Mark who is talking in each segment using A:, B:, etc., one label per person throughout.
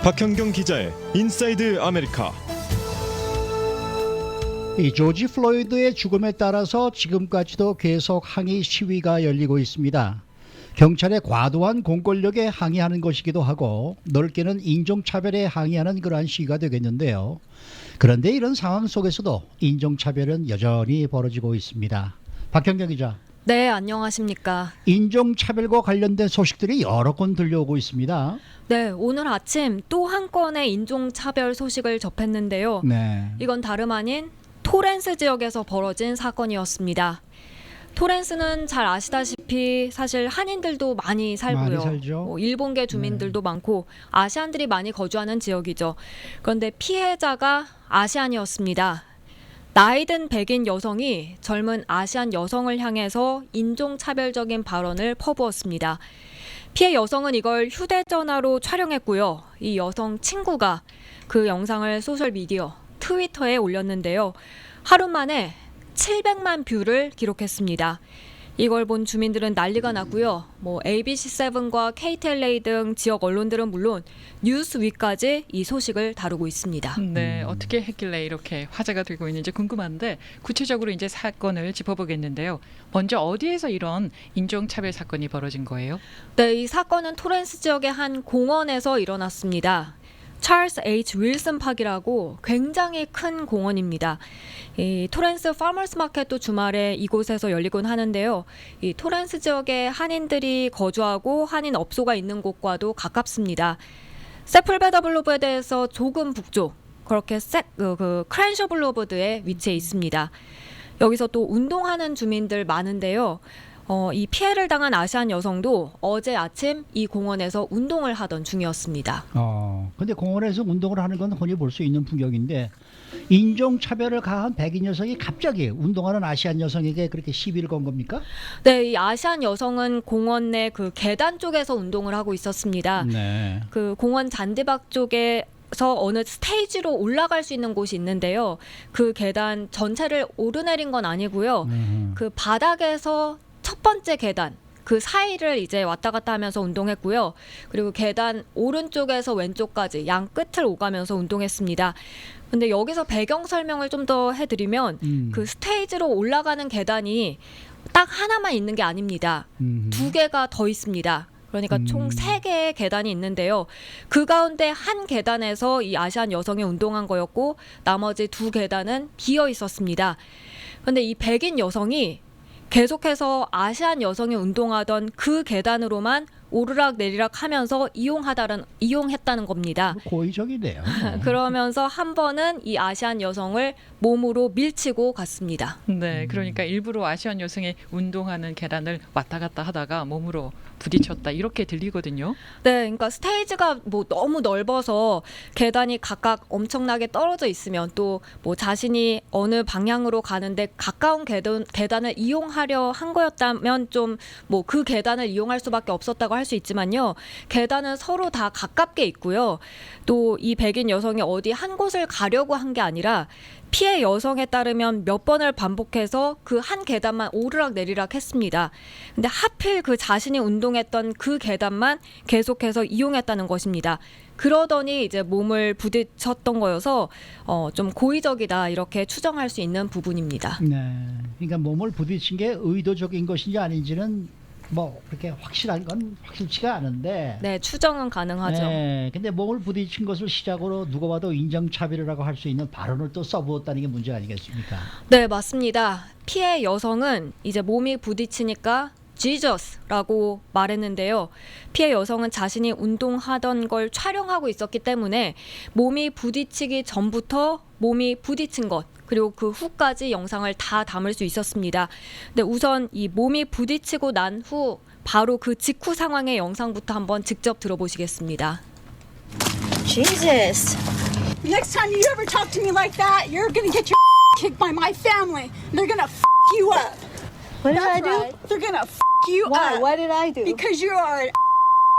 A: 박현경 기자의 인사이드 아메리카.
B: 이 조지 플로이드의 죽음에 따라서 지금까지도 계속 항의 시위가 열리고 있습니다. 경찰의 과도한 공권력에 항의하는 것이기도 하고 넓게는 인종차별에 항의하는 그러한 시위가 되겠는데요. 그런데 이런 상황 속에서도 인종차별은 여전히 벌어지고 있습니다. 박현경 기자.
C: 네, 안녕하십니까.
B: 인종차별과 관련된 소식들이 여러 건 들려오고 있습니다.
C: 네, 오늘 아침 또 한 건의 인종차별 소식을 접했는데요.
B: 네.
C: 이건 다름 아닌 토렌스 지역에서 벌어진 사건이었습니다. 토렌스는 잘 아시다시피 사실 한인들도 많이 살고요.
B: 많이 살죠.
C: 일본계 주민들도 많고 아시안들이 많이 거주하는 지역이죠. 그런데 피해자가 아시안이었습니다. 나이든 백인 여성이 젊은 아시안 여성을 향해서 인종차별적인 발언을 퍼부었습니다. 피해 여성은 이걸 휴대전화로 촬영했고요. 이 여성 친구가 그 영상을 소셜미디어, 트위터에 올렸는데요. 하루 만에 700만 뷰를 기록했습니다. 이걸 본 주민들은 난리가 나고요. ABC7과 KTLA 등 지역 언론들은 물론 뉴스위까지 이 소식을 다루고 있습니다.
D: 네, 어떻게 했길래 이렇게 화제가 되고 있는지 궁금한데 구체적으로 이제 사건을 짚어보겠는데요. 먼저 어디에서 이런 인종차별 사건이 벌어진 거예요?
C: 네, 이 사건은 토렌스 지역의 한 공원에서 일어났습니다. 찰스 H. 윌슨 파크라고 굉장히 큰 공원입니다. 이 토렌스 파머스 마켓도 주말에 이곳에서 열리곤 하는데요. 이 토렌스 지역에 한인들이 거주하고 한인 업소가 있는 곳과도 가깝습니다. 세플베더 블루버드에서 조금 북쪽, 그렇게 크랜셔 블루버드에 위치해 있습니다. 여기서 또 운동하는 주민들 많은데요. 이 피해를 당한 아시안 여성도 어제 아침 이 공원에서 운동을 하던 중이었습니다.
B: 근데 공원에서 운동을 하는 건 흔히 볼 수 있는 풍경인데 인종차별을 가한 백인 여성이 갑자기 운동하는 아시안 여성에게 그렇게 시비를 건 겁니까?
C: 네, 이 아시안 여성은 공원 내 그 계단 쪽에서 운동을 하고 있었습니다.
B: 네.
C: 그 공원 잔디밭 쪽에서 어느 스테이지로 올라갈 수 있는 곳이 있는데요. 그 계단 전체를 오르내린 건 아니고요. 그 바닥에서 첫 번째 계단 그 사이를 이제 왔다 갔다 하면서 운동했고요. 그리고 계단 오른쪽에서 왼쪽까지 양 끝을 오가면서 운동했습니다. 근데 여기서 배경 설명을 좀 더 해드리면 그 스테이지로 올라가는 계단이 딱 하나만 있는 게 아닙니다. 두 개가 더 있습니다. 그러니까 총 3개의 계단이 있는데요. 그 가운데 한 계단에서 이 아시안 여성이 운동한 거였고 나머지 2계단은 비어 있었습니다. 그런데 이 백인 여성이 계속해서 아시안 여성이 운동하던 그 계단으로만 오르락 내리락 하면서 이용했다는 겁니다.
B: 고의적이네요.
C: 그러면서 한 번은 이 아시안 여성을 몸으로 밀치고 갔습니다.
D: 네, 그러니까 일부러 아시안 여성이 운동하는 계단을 왔다 갔다 하다가 몸으로 부딪혔다 이렇게 들리거든요.
C: 네, 그러니까 스테이지가 너무 넓어서 계단이 각각 엄청나게 떨어져 있으면 또 자신이 어느 방향으로 가는데 가까운 계단을 이용하려 한 거였다면 좀 그 계단을 이용할 수밖에 없었다고 할 수 있지만요. 계단은 서로 다 가깝게 있고요. 또 이 백인 여성이 어디 한 곳을 가려고 한 게 아니라 피해 여성에 따르면 몇 번을 반복해서 그 한 계단만 오르락 내리락 했습니다. 근데 하필 그 자신이 운동했던 그 계단만 계속해서 이용했다는 것입니다. 그러더니 이제 몸을 부딪혔던 거여서 좀 고의적이다 이렇게 추정할 수 있는 부분입니다.
B: 네. 그러니까 몸을 부딪힌 게 의도적인 것인지 아닌지는 그렇게 확실한 건 확실치가 않은데.
C: 네, 추정은 가능하죠.
B: 네. 근데 몸을 부딪힌 것을 시작으로 누가 봐도 인종차별이라고 할 수 있는 발언을 또 써부었다는 게 문제 아니겠습니까?
C: 네, 맞습니다. 피해 여성은 이제 몸이 부딪히니까 지저스라고 말했는데요. 피해 여성은 자신이 운동하던 걸 촬영하고 있었기 때문에 몸이 부딪히기 전부터 몸이 부딪힌 것 그리고 그 후까지 영상을 다 담을 수 있었습니다. 근데 우선 이 몸이 부딪히고 난 후 바로 그 직후 상황의 영상부터 한번 직접 들어보시겠습니다.
E: Jesus.
F: Next time you ever talk to me like that, you're gonna get your kicked by my family. They're gonna you up.
E: What did I
F: That's
E: do?
F: right. They're gonna you
E: Why?
F: up.
E: What did I do?
F: Because you are.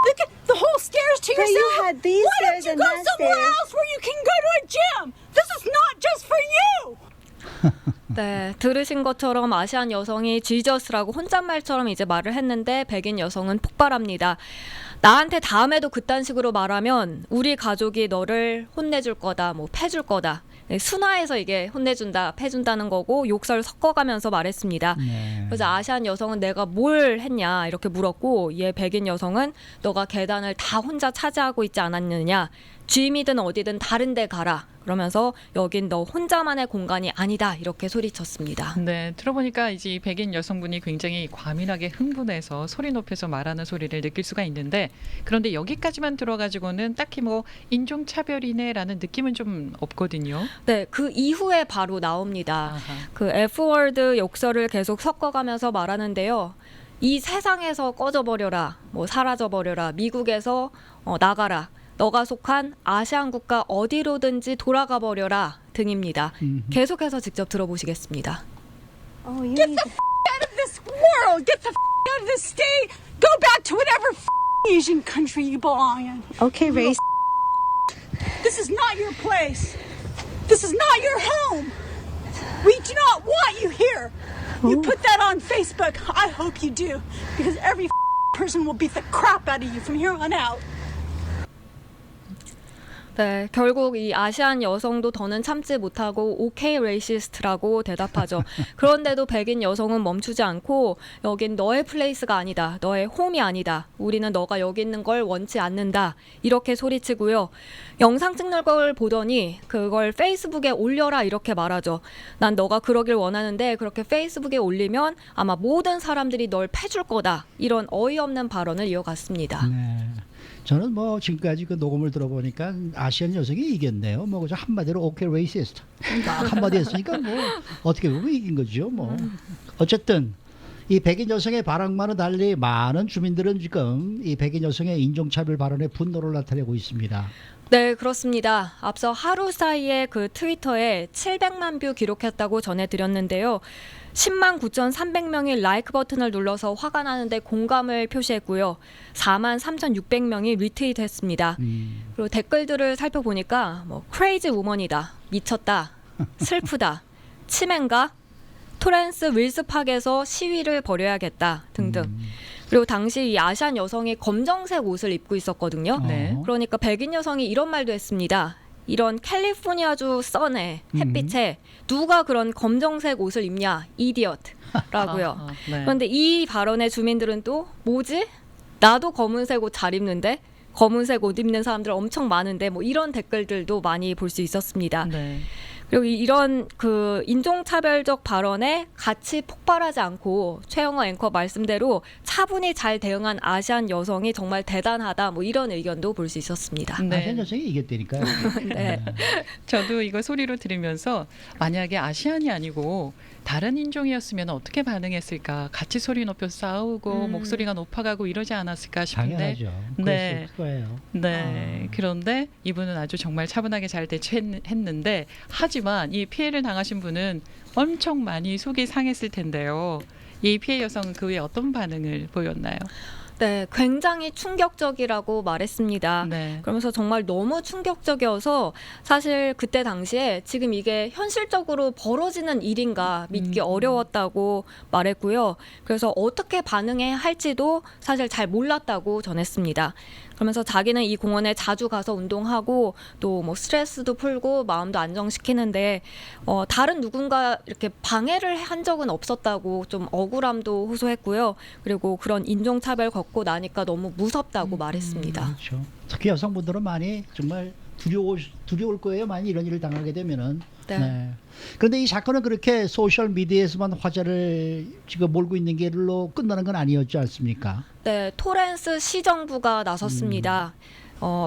F: Look at the whole stairs to
E: But
F: yourself.
E: you had these
F: Why don't
E: stairs
F: you
E: and
F: go
E: that
F: somewhere
E: stairs.
F: else where you can go to a gym? This is not just for you.
C: 네, 들으신 것처럼 아시안 여성이 지저스라고 혼잣말처럼 이제 말을 했는데 백인 여성은 폭발합니다. 나한테 다음에도 그딴 식으로 말하면 우리 가족이 너를 혼내줄 거다, 뭐 패줄 거다. 순화해서 이게 혼내준다, 패준다는 거고 욕설 섞어가면서 말했습니다.
B: 네.
C: 그래서 아시안 여성은 내가 뭘 했냐 이렇게 물었고, 얘 백인 여성은 너가 계단을 다 혼자 차지하고 있지 않았느냐, 짐이든 어디든 다른 데 가라 그러면서 여긴 너 혼자만의 공간이 아니다 이렇게 소리쳤습니다.
D: 네, 들어보니까 이제 이 백인 여성분이 굉장히 과민하게 흥분해서 소리 높여서 말하는 소리를 느낄 수가 있는데, 그런데 여기까지만 들어가지고는 딱히 뭐 인종차별이네라는 느낌은 좀 없거든요.
C: 네, 그 이후에 바로 나옵니다.
D: 아하.
C: 그 F워드 욕설을 계속 섞어가면서 말하는데요. 이 세상에서 꺼져버려라, 뭐 사라져버려라, 미국에서 나가라, 너가 속한 아시안 국가 어디로든지 돌아가 버려라 등입니다. 계속해서 직접 들어보시겠습니다.
F: Get the out of this world. Get the out of this state. Go back to whatever Asian country you belong in.
E: Okay, race.
F: This is not your place. This is not your home. We do not want you here. You put that on Facebook. I hope you do, because every person will beat the crap out of you from here on out.
C: 네, 결국 이 아시안 여성도 더는 참지 못하고 오케이 레이시스트라고 대답하죠. 그런데도 백인 여성은 멈추지 않고 여긴 너의 플레이스가 아니다. 너의 홈이 아니다. 우리는 너가 여기 있는 걸 원치 않는다. 이렇게 소리치고요. 영상 찍는 걸 보더니 그걸 페이스북에 올려라 이렇게 말하죠. 난 너가 그러길 원하는데 그렇게 페이스북에 올리면 아마 모든 사람들이 널 패줄 거다. 이런 어이없는 발언을 이어갔습니다.
B: 네. 저는 뭐 지금까지 그 녹음을 들어보니까 아시안 여성이 이겼네요. 뭐 그저 한마디로 오케이 레이시스트 딱 한마디 했으니까 뭐 어떻게 보면 이긴 거죠. 뭐 어쨌든 이 백인 여성의 발언과는 달리 많은 주민들은 지금 이 백인 여성의 인종차별 발언에 분노를 나타내고 있습니다.
C: 네, 그렇습니다. 앞서 하루 사이에 그 트위터에 700만 뷰 기록했다고 전해드렸는데요. 10만 9,300명이 라이크 버튼을 눌러서 화가 나는데 공감을 표시했고요. 4만 3,600명이 리트윗했습니다. 그리고 댓글들을 살펴보니까 뭐 크레이지 우먼이다, 미쳤다, 슬프다, 치맨가, 토렌스 윌스 팍에서 시위를 벌여야겠다 등등. 그리고 당시 이 아시안 여성이 검정색 옷을 입고 있었거든요.
D: 네.
C: 그러니까 백인 여성이 이런 말도 했습니다. 이런 캘리포니아주 선에 햇빛에 누가 그런 검정색 옷을 입냐, 이디엇라고요.
D: 아하, 네.
C: 그런데 이 발언의 주민들은 또 뭐지? 나도 검은색 옷 잘 입는데 검은색 옷 입는 사람들 엄청 많은데 뭐 이런 댓글들도 많이 볼 수 있었습니다.
D: 네.
C: 그리고 이런 그 인종차별적 발언에 같이 폭발하지 않고 최영호 앵커 말씀대로 차분히 잘 대응한 아시안 여성이 정말 대단하다, 뭐 이런 의견도 볼 수 있었습니다.
D: 네.
B: 아시안 여성이 이겼다니까요.
C: 네.
D: 저도 이거 소리로 들으면서 만약에 아시안이 아니고 다른 인종이었으면 어떻게 반응했을까? 같이 소리 높여 싸우고 목소리가 높아가고 이러지 않았을까 싶은데.
B: 당연하죠.
D: 네.
B: 그랬을 거예요.
D: 네. 그런데 이분은 아주 정말 차분하게 잘 대처했는데, 하지만 이 피해를 당하신 분은 엄청 많이 속이 상했을 텐데요. 이 피해 여성은 그 후에 어떤 반응을 보였나요?
C: 네, 굉장히 충격적이라고 말했습니다.
D: 네.
C: 그러면서 정말 너무 충격적이어서 사실 그때 당시에 지금 이게 현실적으로 벌어지는 일인가 믿기 어려웠다고 말했고요. 그래서 어떻게 반응해야 할지도 사실 잘 몰랐다고 전했습니다. 그러면서 자기는 이 공원에 자주 가서 운동하고 또 뭐 스트레스도 풀고 마음도 안정시키는데 다른 누군가 이렇게 방해를 한 적은 없었다고 좀 억울함도 호소했고요. 그리고 그런 인종차별 겪고 나니까 너무 무섭다고 말했습니다.
B: 그렇죠. 특히 여성분들은 많이 정말 두려울 거예요. 많이 이런 일을 당하게 되면은.
C: 네.
B: 그런데 이 사건은 그렇게 소셜 미디어에서만 화제를 지금 몰고 있는 길로 끝나는 건 아니었지 않습니까?
C: 네, 토렌스 시정부가 나섰습니다.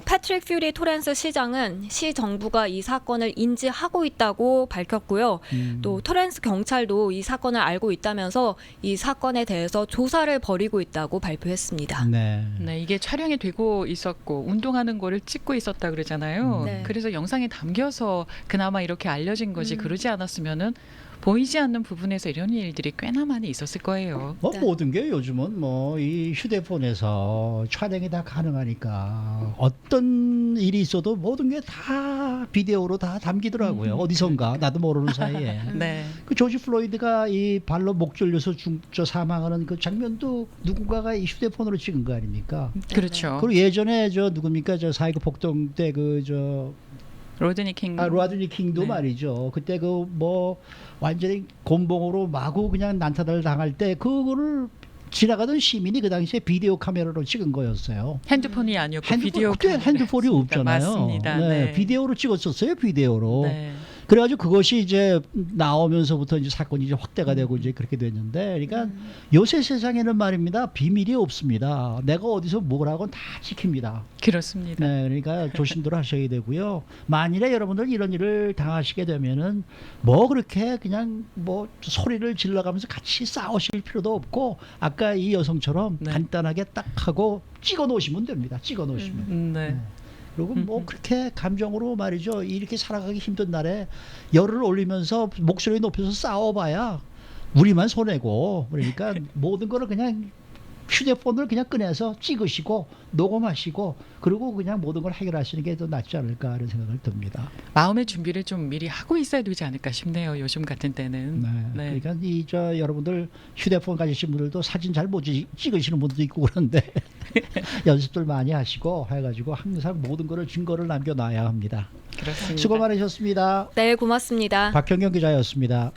C: 패트릭 퓨리 토렌스 시장은 시 정부가 이 사건을 인지하고 있다고 밝혔고요. 또 토렌스 경찰도 이 사건을 알고 있다면서 이 사건에 대해서 조사를 벌이고 있다고 발표했습니다.
B: 네.
D: 네, 이게 촬영이 되고 있었고 운동하는 거를 찍고 있었다 그러잖아요.
C: 네.
D: 그래서 영상에 담겨서 그나마 이렇게 알려진 거지. 그러지 않았으면은 보이지 않는 부분에서 이런 일들이 꽤나 많이 있었을 거예요.
B: 뭐
C: 네.
B: 모든 게 요즘은 뭐 이 휴대폰에서 촬영이 다 가능하니까 어떤 일이 있어도 모든 게 다 비디오로 다 담기더라고요. 어디선가 나도 모르는 사이에.
D: 네.
B: 그 조지 플로이드가 이 발로 목 졸려서 사망하는 그 장면도 누군가가 이 휴대폰으로 찍은 거 아닙니까?
D: 그렇죠.
B: 그리고 예전에 저 누굽니까 저 4.19 폭동 때 그 저
D: 로드니 킹.
B: 로드니 킹도
D: 네.
B: 말이죠. 그때 그 뭐 완전히 곤봉으로 마구 그냥 난타를 당할 때 그거를 지나가던 시민이 그 당시에 비디오 카메라로 찍은 거였어요.
D: 핸드폰이 아니었고 비디오
B: 그때
D: 카메라.
B: 핸드폰이 없잖아요.
D: 맞습니다.
B: 네,
D: 네.
B: 비디오로 찍었었어요. 비디오로.
D: 네.
B: 그래가지고 그것이 이제 나오면서부터 이제 사건이 이제 확대가 되고 이제 그렇게 됐는데, 그러니까 요새 세상에는 말입니다, 비밀이 없습니다. 내가 어디서 뭐라고 다 지킵니다.
D: 그렇습니다.
B: 네, 그러니까 조심들 하셔야 되고요. 만일에 여러분들 이런 일을 당하시게 되면은 뭐 그렇게 그냥 뭐 소리를 질러가면서 같이 싸우실 필요도 없고, 아까 이 여성처럼
D: 네.
B: 간단하게 딱 하고 찍어 놓으시면 됩니다. 찍어 놓으시면.
D: 네.
B: 그리고 뭐 그렇게 감정으로 말이죠, 이렇게 살아가기 힘든 날에 열을 올리면서 목소리 높여서 싸워봐야 우리만 손해고, 그러니까 모든 거를 그냥 휴대폰을 그냥 꺼내서 찍으시고 녹음하시고 그리고 그냥 모든 걸 해결하시는 게 더 낫지 않을까 하는 생각을 듭니다.
D: 마음의 준비를 좀 미리 하고 있어야 되지 않을까 싶네요. 요즘 같은 때는. 네.
B: 그러니까 이 저 여러분들 휴대폰 가지신 분들도 사진 잘 못 찍으시는 분도 있고 그런데 연습들 많이 하시고 해가지고 항상 모든 거를 증거를 남겨놔야 합니다.
D: 그렇습니다.
B: 수고 많으셨습니다.
C: 네, 고맙습니다.
B: 박형경 기자였습니다.